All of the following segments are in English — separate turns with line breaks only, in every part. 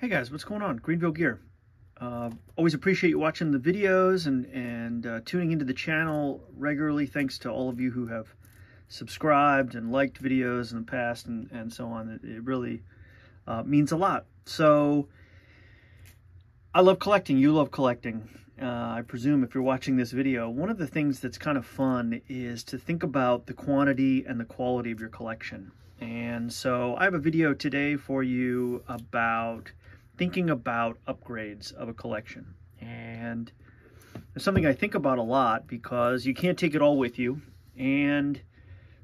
Hey guys, what's going on? Greenville Gear. Always appreciate you watching the videos and tuning into the channel regularly. Thanks to all of you who have subscribed and liked videos in the past and so on. It really means a lot. So I love collecting. You love collecting. I presume if you're watching this video, one of the things that's kind of fun is to think about the quantity and the quality of your collection. And so I have a video today for you about thinking about upgrades of a collection. And it's something I think about a lot because you can't take it all with you. And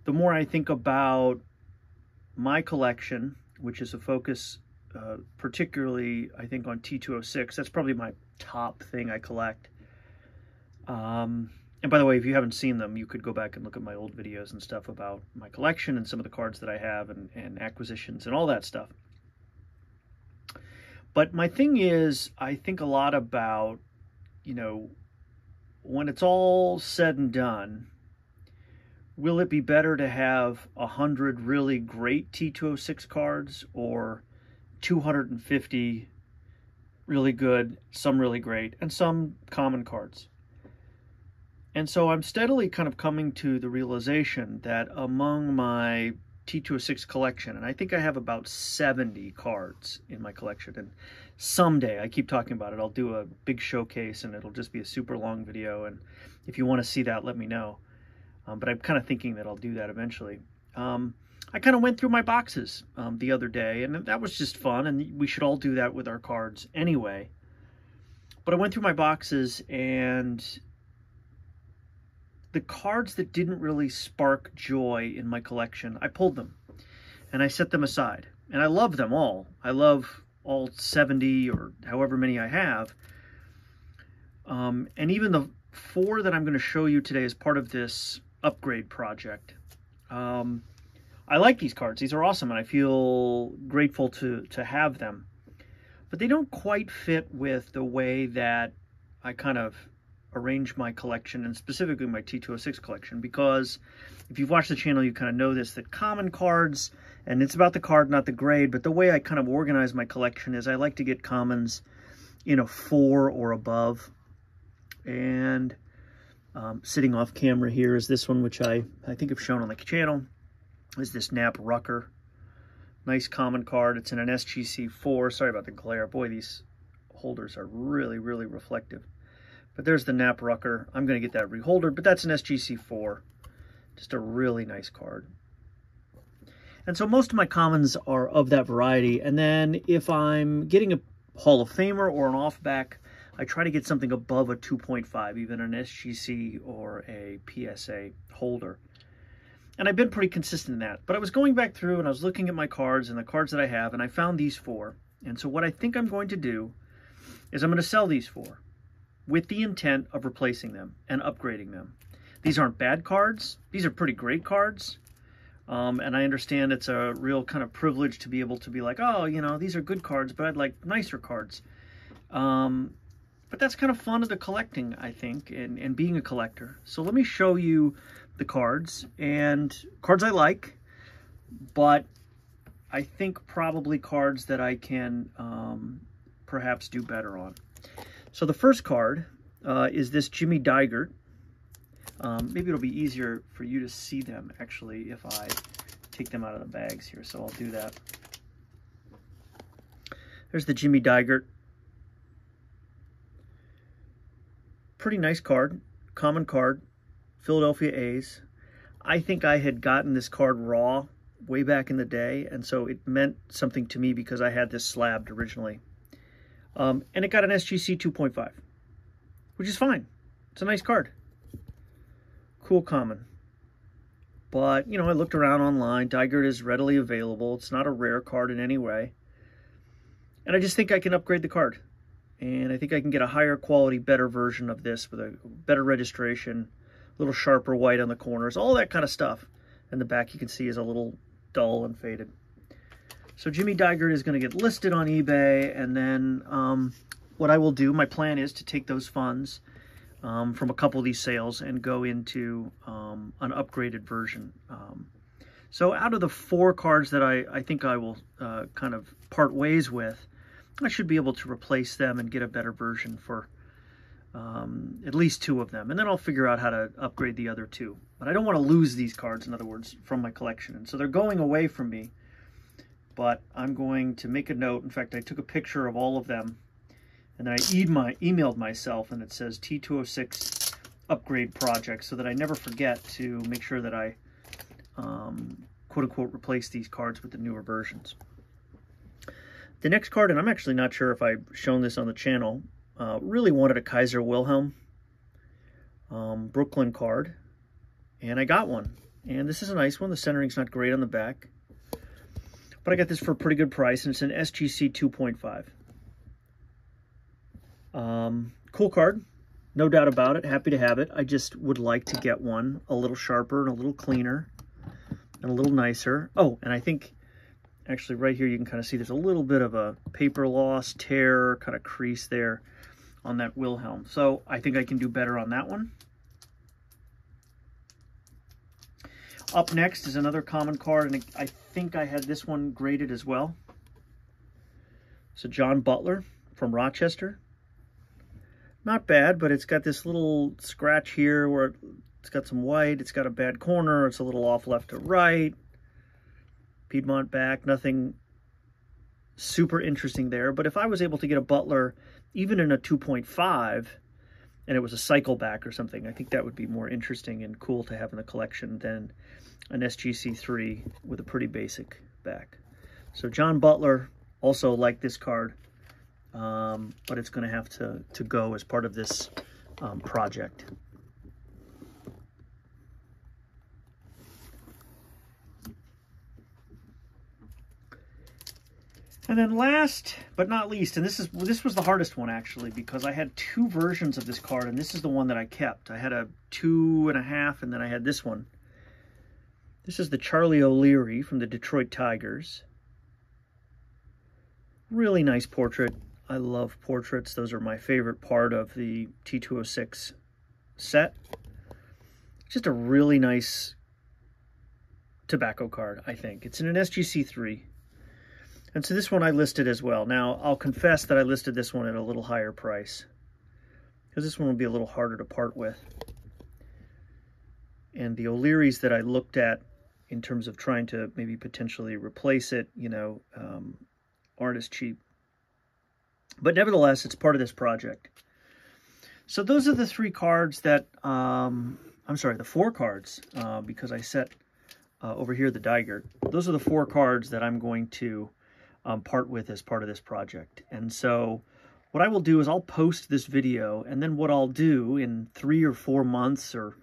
the more I think about my collection, which is a focus particularly, I think, on T206, that's probably my top thing I collect. And by the way, if you haven't seen them, you could go back and look at my old videos and stuff about my collection and some of the cards that I have and acquisitions and all that stuff. But my thing is, I think a lot about, when it's all said and done, will it be better to have 100 really great T206 cards or 250 really good, some really great, and some common cards? And so I'm steadily kind of coming to the realization that among my T206 collection, and I think I have about 70 cards in my collection, and someday, I keep talking about it, I'll do a big showcase and it'll just be a super long video, and if you want to see that, let me know. But I'm kind of thinking that I'll do that eventually. I kind of went through my boxes the other day, and that was just fun, and we should all do that with our cards anyway. But I went through my boxes, and the cards that didn't really spark joy in my collection, I pulled them and I set them aside. And I love them all. I love all 70 or however many I have. And even the 4 that I'm going to show you today as part of this upgrade project. I like these cards. These are awesome, and I feel grateful to have them. But they don't quite fit with the way that I kind of arrange my collection, and specifically my T206 collection, because if you've watched the channel, you kind of know this, that common cards, and it's about the card, not the grade, but the way I kind of organize my collection is I like to get commons in a 4 or above. And sitting off camera here is this one, which I think I've shown on the channel, is this Nap Rucker. Nice common card. It's in an SGC 4. Sorry about the glare. Boy, these holders are really, really reflective. But there's the Nap Rucker. I'm going to get that reholdered, but that's an SGC 4. Just a really nice card. And so most of my commons are of that variety. And then if I'm getting a Hall of Famer or an off-back, I try to get something above a 2.5, even an SGC or a PSA holder. And I've been pretty consistent in that. But I was going back through and I was looking at my cards and the cards that I have, and I found these 4. And so what I think I'm going to do is I'm going to sell these 4. With the intent of replacing them and upgrading them. These aren't bad cards. These are pretty great cards. And I understand it's a real kind of privilege to be able to be like, oh, these are good cards, but I'd like nicer cards. But that's kind of fun of the collecting, I think, and being a collector. So let me show you the cards, and cards I like, but I think probably cards that I can perhaps do better on. So the first card is this Jimmy Digert. Maybe it'll be easier for you to see them, actually, if I take them out of the bags here, so I'll do that. There's the Jimmy Digert. Pretty nice card, common card, Philadelphia A's. I think I had gotten this card raw way back in the day, and so it meant something to me because I had this slabbed originally. And it got an SGC 2.5, which is fine. It's a nice card. Cool common. But, I looked around online. Digert is readily available. It's not a rare card in any way. And I just think I can upgrade the card. And I think I can get a higher quality, better version of this with a better registration, a little sharper white on the corners, all that kind of stuff. And the back you can see is a little dull and faded. So Jimmy Digert is going to get listed on eBay, and then what I will do, my plan is to take those funds from a couple of these sales and go into an upgraded version. So out of the 4 cards that I think I will kind of part ways with, I should be able to replace them and get a better version for at least 2 of them. And then I'll figure out how to upgrade the other 2. But I don't want to lose these cards, in other words, from my collection. And so they're going away from me. But I'm going to make a note. In fact, I took a picture of all of them. And then I emailed myself, and it says T206 upgrade project, so that I never forget to make sure that I, quote-unquote, replace these cards with the newer versions. The next card, and I'm actually not sure if I've shown this on the channel, really wanted a Kaiser Wilhelm Brooklyn card, and I got one. And this is a nice one. The centering's not great on the back, but I got this for a pretty good price, and it's an SGC 2.5. Cool card, no doubt about it. Happy to have it. I just would like to get one a little sharper and a little cleaner and a little nicer. Oh, and I think actually right here you can kind of see there's a little bit of a paper loss, tear, kind of crease there on that Wilhelm. So I think I can do better on that one. Up next is another common card, and I think I had this one graded as well. So John Butler from Rochester. Not bad, but it's got this little scratch here where it's got some white. It's got a bad corner. It's a little off left to right. Piedmont back. Nothing super interesting there. But if I was able to get a Butler, even in a 2.5, and it was a cycle back or something, I think that would be more interesting and cool to have in the collection than an SGC3 with a pretty basic back. So John Butler, also like this card. But it's going to have to go as part of this project. And then last but not least, and this was the hardest one actually, because I had 2 versions of this card, and this is the one that I kept. I had a 2.5, and then I had this one. This is the Charlie O'Leary from the Detroit Tigers. Really nice portrait. I love portraits. Those are my favorite part of the T206 set. Just a really nice tobacco card, I think. It's in an SGC3. And so this one I listed as well. Now, I'll confess that I listed this one at a little higher price, because this one will be a little harder to part with. And the O'Learys that I looked at in terms of trying to maybe potentially replace it, you know, aren't as cheap. But nevertheless, it's part of this project. So those are the 3 cards that, I'm sorry, the 4 cards, because I set over here the Dygert. Those are the 4 cards that I'm going to part with as part of this project. And so what I will do is I'll post this video, and then what I'll do in 3 or 4 months, or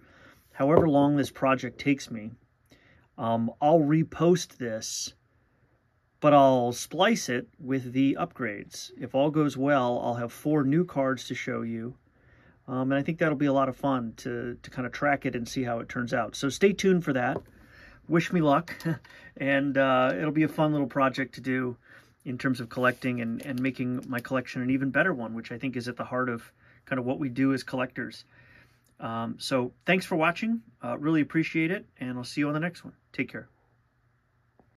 however long this project takes me, I'll repost this, but I'll splice it with the upgrades. If all goes well, I'll have 4 new cards to show you. And I think that'll be a lot of fun to kind of track it and see how it turns out. So stay tuned for that. Wish me luck. And it'll be a fun little project to do in terms of collecting and making my collection an even better one, which I think is at the heart of kind of what we do as collectors. So thanks for watching. Really appreciate it. And I'll see you on the next one. Take care.